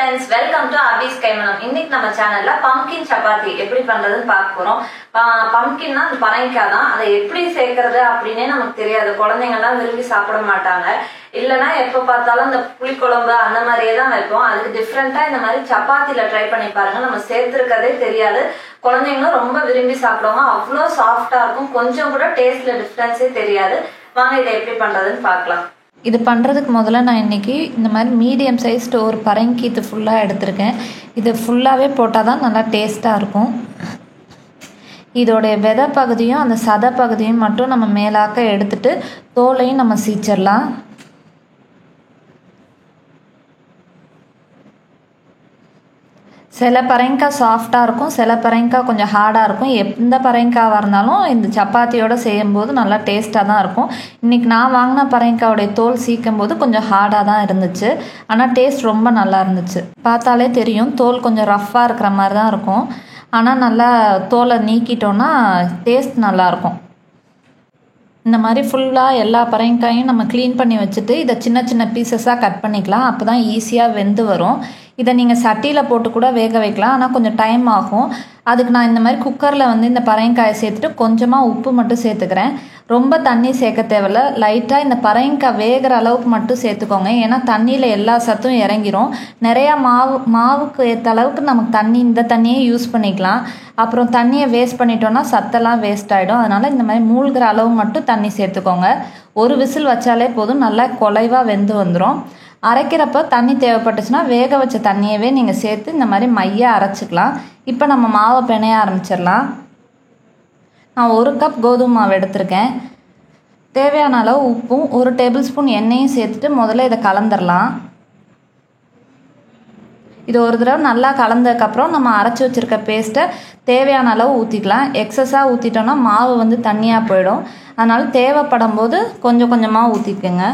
friends, welcome to Abhi's Kaimanam. இன்னைக்கு நம்ம சேனல்ல pumpkin சப்பாத்தி எப்படி பண்றதுன்னு பார்க்க போறோம். pumpkinனா பரங்கிக்காய் தான். அதை எப்படி சேர்க்கிறது அப்படினே நமக்கு தெரியாது. குழந்தைங்க எல்லாம் விரும்பி சாப்பிட மாட்டாங்க. இல்லனா எப்ப பார்த்தாலும் அந்த புளிக்குழம்பு அந்த மாதிரியே தான் வைப்போம். அதுக்கு டிஃபரண்டா இந்த மாதிரி சப்பாத்தில ட்ரை பண்ணி பாருங்க. நம்ம சேர்த்திருக்கதே தெரியாது. குழந்தைங்களும் ரொம்ப விரும்பி சாப்பிடுவாங்க. அவ்வளோ சாஃப்டா இருக்கும். கொஞ்சம் கூட டேஸ்ட்ல டிஃபரன்ஸே தெரியாது. வாங்க இதை எப்படி பண்றதுன்னு பார்க்கலாம். இது பண்ணுறதுக்கு முதல்ல நான் இன்றைக்கி இந்த மாதிரி மீடியம் சைஸ்டு ஒரு பரங்கி இது ஃபுல்லாக எடுத்திருக்கேன். இது ஃபுல்லாகவே போட்டால் தான் நல்லா டேஸ்ட்டாக இருக்கும். இதோடைய விதை பகுதியும் அந்த சதை பகுதியும் மட்டும் நம்ம மேலாக்க எடுத்துட்டு தோலையும் நம்ம சீச்சிடலாம். சில பரங்கிக்காய் சாஃப்டாக இருக்கும், சில பரங்கிக்காய் கொஞ்சம் ஹார்டாக இருக்கும். எந்த பரங்கிக்காவாக இருந்தாலும் இந்த சப்பாத்தியோடு செய்யும்போது நல்லா டேஸ்ட்டாக தான் இருக்கும். இன்றைக்கி நான் வாங்கின பரங்கிக்காயோடைய தோல் சீக்கும் போது கொஞ்சம் ஹார்டாக தான் இருந்துச்சு. ஆனால் டேஸ்ட் ரொம்ப நல்லா இருந்துச்சு. பார்த்தாலே தெரியும் தோல் கொஞ்சம் ரஃப்பாக இருக்கிற மாதிரி தான் இருக்கும். ஆனால் நல்லா தோலை நீக்கிட்டோன்னா டேஸ்ட் நல்லாயிருக்கும். இந்த மாதிரி ஃபுல்லாக எல்லா பரங்கிக்காயும் நம்ம க்ளீன் பண்ணி வச்சுட்டு இதை சின்ன சின்ன பீசஸாக கட் பண்ணிக்கலாம். அப்போ தான் ஈஸியாக வெந்து வரும். இதை நீங்கள் சட்டியில் போட்டு கூட வேக வைக்கலாம். ஆனால் கொஞ்சம் டைம் ஆகும். அதுக்கு நான் இந்த மாதிரி குக்கரில் வந்து இந்த பரங்கிக்காயை சேர்த்துட்டு கொஞ்சமாக உப்பு மட்டும் சேர்த்துக்கிறேன். ரொம்ப தண்ணி சேர்க்க தேவையில்ல. லைட்டாக இந்த பரங்கிக்காய் வேகிற அளவுக்கு மட்டும் சேர்த்துக்கோங்க. ஏன்னா தண்ணியில் எல்லா சத்தும் இறங்கிரும். நிறையா மாவுக்கு ஏற்ற அளவுக்கு நமக்கு இந்த தண்ணியே யூஸ் பண்ணிக்கலாம். அப்புறம் தண்ணியை வேஸ்ட் பண்ணிட்டோன்னா சத்தெல்லாம் வேஸ்ட் ஆகிடும். அதனால் இந்த மாதிரி மூழ்கிற அளவு மட்டும் தண்ணி சேர்த்துக்கோங்க. ஒரு விசில் வச்சாலே போதும், நல்லா குலைவாக வெந்து வந்துடும். அரைக்கிறப்ப தண்ணி தேவைப்பட்டுச்சுன்னா வேக வச்ச தண்ணியவே நீங்கள் சேர்த்து இந்த மாதிரி மையாக அரைச்சிக்கலாம். இப்போ நம்ம மாவை பிணைய ஆரம்பிச்சிடலாம். நான் 1 கப் கோதுமை மாவு எடுத்திருக்கேன். தேவையான அளவு உப்பும் 1 டேபிள் ஸ்பூன் எண்ணெயும் சேர்த்துட்டு முதல்ல இதை கலந்துடலாம். இது ஒரு தடவை நல்லா கலந்ததுக்கப்புறம் நம்ம அரைச்சி வச்சுருக்க பேஸ்ட்டை தேவையான அளவு ஊற்றிக்கலாம். எக்ஸஸாக ஊற்றிட்டோன்னா மாவு வந்து தண்ணியாக போயிடும். அதனால் தேவைப்படும் போது கொஞ்சம் கொஞ்சமாக ஊற்றிக்குங்க.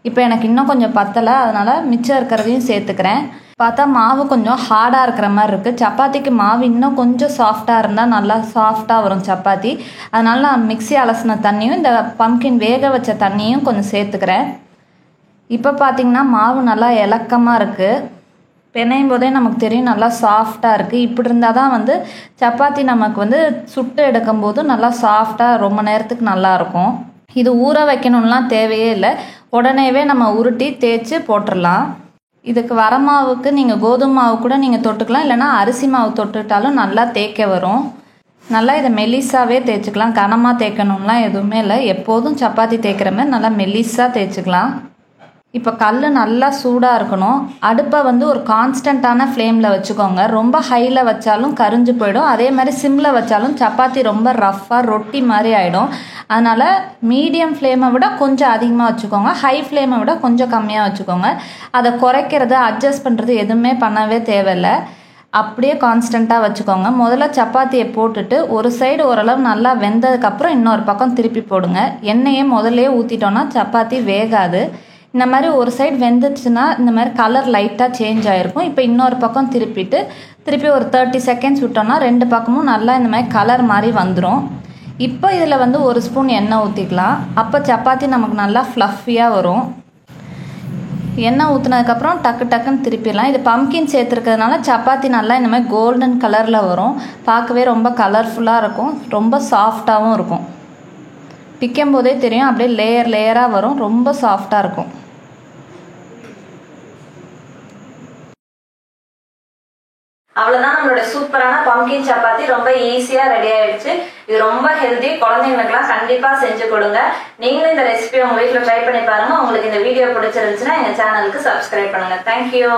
இப்போ எனக்கு இன்னும் கொஞ்சம் பத்தலை, அதனால் மிச்சம் இருக்கிறதையும் சேர்த்துக்கிறேன். பார்த்தா மாவு கொஞ்சம் ஹார்டாக இருக்கிற மாதிரி இருக்குது. சப்பாத்திக்கு மாவு இன்னும் கொஞ்சம் சாஃப்டாக இருந்தால் நல்லா சாஃப்டாக வரும் சப்பாத்தி. அதனால் நான் மிக்ஸி அலசின தண்ணியும் இந்த பம்ப்கின் வேக வச்ச தண்ணியும் கொஞ்சம் சேர்த்துக்கிறேன். இப்போ பார்த்திங்கன்னா மாவு நல்லா இலக்கமாக இருக்குது. பிணையும் போதே நமக்கு தெரியும் நல்லா சாஃப்டாக இருக்குது. இப்படி இருந்தால் தான் வந்து சப்பாத்தி நமக்கு வந்து சுட்டு எடுக்கும்போது நல்லா சாஃப்டாக ரொம்ப நேரத்துக்கு நல்லாயிருக்கும். இது ஊற வைக்கணும்லாம் தேவையே இல்லை. உடனேவே நம்ம உருட்டி தேய்ச்சி போட்டுடலாம். இதுக்கு வர மாவுக்கு நீங்கள் கோதுமை மாவு கூட நீங்கள் தொட்டுக்கலாம். இல்லைனா அரிசி மாவு தொட்டுட்டாலும் நல்லா தேய்க்க வரும். நல்லா இதை மெல்லிஸாகவே தேய்ச்சிக்கலாம். கனமாக தேய்க்கணும்லாம் எதுவுமே இல்லை. எப்போதும் சப்பாத்தி தேய்க்கிற மாதிரி நல்லா மெல்லிஸாக தேய்ச்சிக்கலாம். இப்போ கல் நல்லா சூடாக இருக்கணும். அடுப்பை வந்து ஒரு கான்ஸ்டண்ட்டான ஃப்ளேமில் வச்சுக்கோங்க. ரொம்ப ஹையில் வச்சாலும் கரிஞ்சு போயிடும். அதே மாதிரி சிம்மில் வச்சாலும் சப்பாத்தி ரொம்ப ரஃப்பாக ரொட்டி மாதிரி ஆகிடும். அதனால் மீடியம் ஃப்ளேமை விட கொஞ்சம் அதிகமாக வச்சுக்கோங்க. ஹை ஃப்ளேமை விட கொஞ்சம் கம்மியாக வச்சுக்கோங்க. அதை குறைக்கிறது அட்ஜஸ்ட் பண்ணுறது எதுவுமே பண்ணவே தேவையில்லை. அப்படியே கான்ஸ்டண்ட்டாக வச்சுக்கோங்க. முதல்ல சப்பாத்தியை போட்டுட்டு ஒரு சைடு ஓரளவு நல்லா வெந்ததுக்கப்புறம் இன்னொரு பக்கம் திருப்பி போடுங்க. எண்ணெயே முதல்லே ஊற்றிட்டோன்னா சப்பாத்தி வேகாது. இந்த மாதிரி ஒரு சைடு வெந்துச்சுன்னா இந்த மாதிரி கலர் லைட்டாக சேஞ்ச் ஆகிருக்கும். இப்போ இன்னொரு பக்கம் திருப்பி ஒரு 30 செகண்ட்ஸ் விட்டோம்னா 2 பக்கமும் நல்லா இந்த மாதிரி கலர் மாதிரி வந்துடும். இப்போ இதில் வந்து 1 ஸ்பூன் எண்ணெய் ஊற்றிக்கலாம். அப்போ சப்பாத்தி நமக்கு நல்லா ஃப்ளஃபியாக வரும். எண்ணெய் ஊற்றினதுக்கப்புறம் டக்குன்னு திருப்பிடலாம். இது பம்ப்கின் சேர்த்துருக்கிறதுனால சப்பாத்தி நல்லா இந்த மாதிரி கோல்டன் கலரில் வரும். பார்க்கவே ரொம்ப கலர்ஃபுல்லாக இருக்கும். ரொம்ப சாஃப்டாகவும் இருக்கும். பிக்கும் போதே தெரியும் அப்படியே லேயராக வரும். ரொம்ப சாஃப்டாக இருக்கும். அவ்வளவுதான், நம்மளோட சூப்பரான பம்ப்கின் சப்பாத்தி ரொம்ப ஈஸியா ரெடி ஆயிடுச்சு. இது ரொம்ப ஹெல்தி. குழந்தைங்களுக்குலாம் கண்டிப்பா செஞ்சு கொடுங்க. நீங்களும் இந்த ரெசிபி உங்க வீட்டுல ட்ரை பண்ணி பாருங்க. உங்களுக்கு இந்த வீடியோ பிடிச்சிருந்துச்சுன்னா எங்க சேனலுக்கு சப்ஸ்கிரைப் பண்ணுங்க. தேங்க்யூ.